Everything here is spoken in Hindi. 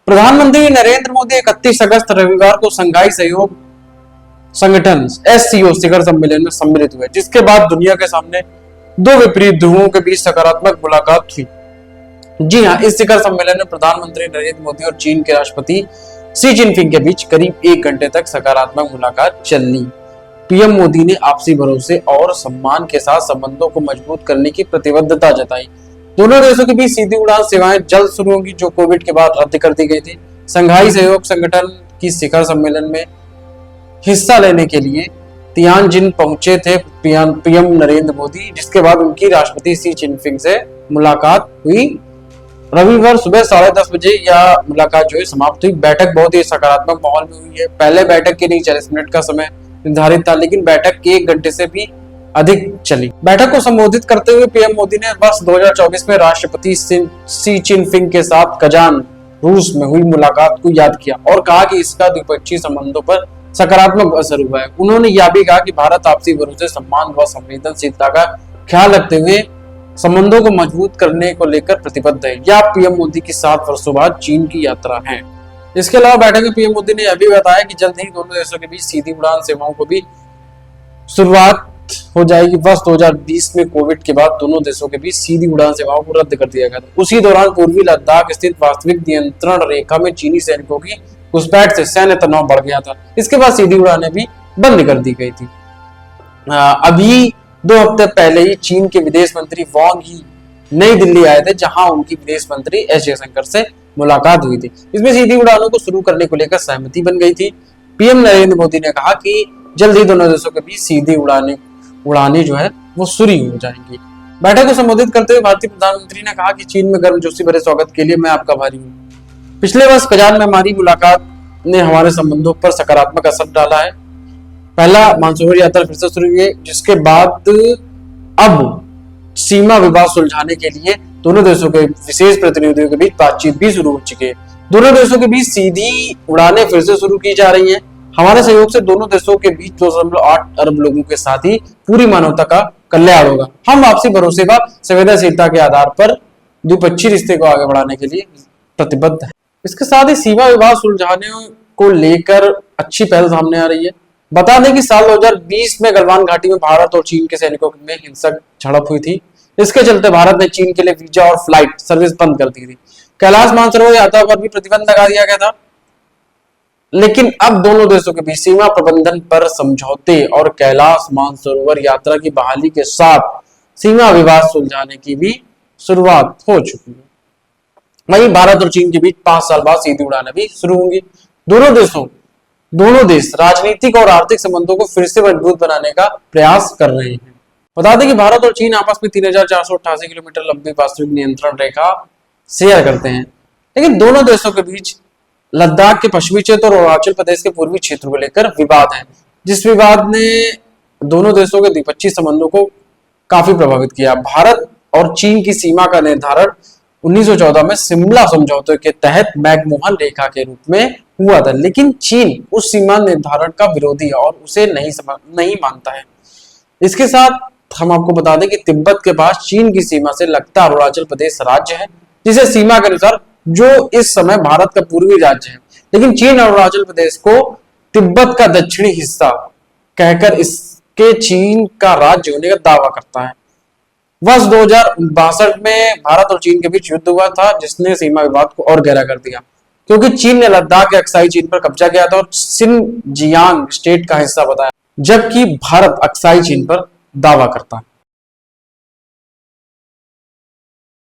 प्रधानमंत्री नरेंद्र मोदी 31 अगस्त रविवार को शंघाई सहयोग संगठन SCO शिखर सम्मेलन में सम्मिलित हुए, जिसके बाद दुनिया के सामने दो विपरीत ध्रुवों के बीच सकारात्मक मुलाकात हुई। जी हां, इस शिखर सम्मेलन में प्रधानमंत्री नरेंद्र मोदी और चीन के राष्ट्रपति शी जिनपिंग के बीच करीब 1 घंटे तक सकारात्मक मुलाकात चली। पीएम मोदी ने आपसी भरोसे और सम्मान के साथ संबंधों को मजबूत करने की प्रतिबद्धता जताई। दोनों देशों के बीच सीधी उड़ान सेवाएं जल्द शुरू होंगी, जो कोविड के बाद रद्द कर दी गई थी। शंघाई सहयोग संगठन की शिखर सम्मेलन में हिस्सा लेने के लिए तियानजिन पहुंचे थे पीएम नरेंद्र मोदी, जिसके बाद उनकी राष्ट्रपति शी जिनपिंग से मुलाकात हुई। रविवार सुबह 10:30 बजे यह मुलाकात जो है समाप्त हुई। बैठक बहुत ही सकारात्मक माहौल में हुई है। पहले बैठक के लिए 40 मिनट का समय निर्धारित था, लेकिन बैठक 1 घंटे से भी अधिक चली। बैठक को संबोधित करते हुए पीएम मोदी ने वर्ष 2024 में राष्ट्रपति शी जिनपिंग के साथ कजान रूस में हुई मुलाकात को याद किया और कहा कि इसका द्विपक्षीय संबंधों पर सकारात्मक असर हुआ है। उन्होंने यह भी कहा कि भारत आपसी भरोसे, सम्मान व संवेदनशीलता का ख्याल रखते हुए संबंधों को मजबूत करने को लेकर प्रतिबद्ध है। यह पीएम मोदी की 7 वर्षों बाद चीन की यात्रा है। इसके अलावा बैठक में पीएम मोदी ने यह भी बताया कि जल्द ही दोनों देशों के बीच सीधी उड़ान सेवाओं को भी शुरुआत हो जाएगी। वर्ष 2020 में कोविड के बाद दोनों देशों के बीच सीधी उड़ान सेवाओं को रद्द कर दिया गया था। उसी दौरान पूर्वी लद्दाख स्थित वास्तविक नियंत्रण रेखा में चीनी सैनिकों की घुसपैठ से सैन्य तनाव बढ़ गया था। इसके बाद सीधी उड़ानें भी बंद कर दी गई थी। अभी 2 हफ्ते पहले ही चीन के विदेश मंत्री वांग ही नई दिल्ली आए थे, जहां उनकी विदेश मंत्री एस जयशंकर से मुलाकात हुई थी। इसमें सीधी उड़ानों को शुरू करने को लेकर सहमति बन गई थी। पीएम नरेंद्र मोदी ने कहा कि जल्द ही दोनों देशों के बीच सीधी उड़ानें जो है वो शुरू हो जाएंगी। बैठक को संबोधित करते हुए भारतीय प्रधानमंत्री ने कहा कि चीन में गर्मजोशी भरे स्वागत के लिए मैं आपका आभारी हूँ। पिछले वर्ष कजान में हमारी मुलाकात ने हमारे संबंधों पर सकारात्मक असर डाला है। पहला मानसरोवर यात्रा फिर से शुरू हुई है, जिसके बाद अब सीमा विवाद सुलझाने के लिए दोनों देशों के विशेष प्रतिनिधियों के बीच बातचीत भी शुरू हो चुकी है। दोनों देशों के बीच सीधी उड़ानें फिर से शुरू की जा रही हैं। हमारे सहयोग से दोनों देशों के बीच 2.8 अरब लोगों के साथ ही पूरी मानवता का कल्याण होगा। हम आपसी भरोसे व संवेदनशीलता के आधार पर द्विपक्षीय रिश्ते को आगे बढ़ाने के लिए प्रतिबद्ध है। इसके साथ ही सीमा विवाद सुलझाने को लेकर अच्छी पहल सामने आ रही है। बता दें कि साल 2020 में गलवान घाटी में भारत और चीन के सैनिकों में हिंसक झड़प हुई थी। इसके चलते भारत ने चीन के लिए वीजा और फ्लाइट सर्विस बंद कर दी थी। कैलाश मानसरोवर यात्रा पर भी प्रतिबंध लगा दिया गया था, लेकिन अब दोनों देशों के बीच सीमा प्रबंधन पर समझौते और कैलाश मानसरोवर यात्रा की बहाली के साथ सीमा विवाद सुलझाने की भी शुरुआत हो चुकी है। वहीं भारत और चीन के बीच 5 साल बाद सीधी उड़ानें भी शुरू होंगी। दोनों देश राजनीतिक और आर्थिक संबंधों को फिर से मजबूत बनाने का प्रयास कर रहे हैं। बता दें कि भारत और चीन आपस में 3488 किलोमीटर लंबी वास्तविक नियंत्रण रेखा शेयर करते हैं, लेकिन दोनों देशों के बीच लद्दाख के पश्चिमी क्षेत्र और अरुणाचल प्रदेश के पूर्वी क्षेत्र को लेकर विवाद है, जिस विवाद ने दोनों देशों के द्विपक्षीय संबंधों को काफी प्रभावित किया। भारत और चीन की सीमा का निर्धारण 1914 में शिमला समझौते के तहत मैकमोहन रेखा के रूप में हुआ था, लेकिन चीन उस सीमा निर्धारण का विरोधी है और उसे नहीं मानता है। इसके साथ हम आपको बता दें कि तिब्बत के पास चीन की सीमा से लगता अरुणाचल प्रदेश राज्य है, जिसे सीमा के अनुसार जो इस समय भारत का पूर्वी राज्य है, लेकिन चीन अरुणाचल प्रदेश को तिब्बत का दक्षिणी हिस्सा कहकर इसके चीन का राज्य होने का दावा करता है। वर्ष 2062 में भारत और चीन के बीच युद्ध हुआ था, जिसने सीमा विवाद को और गहरा कर दिया, क्योंकि चीन ने लद्दाख के अक्साई चीन पर कब्जा किया था और सिनजियांग स्टेट का हिस्सा बताया, जबकि भारत अक्साई चीन पर दावा करता है।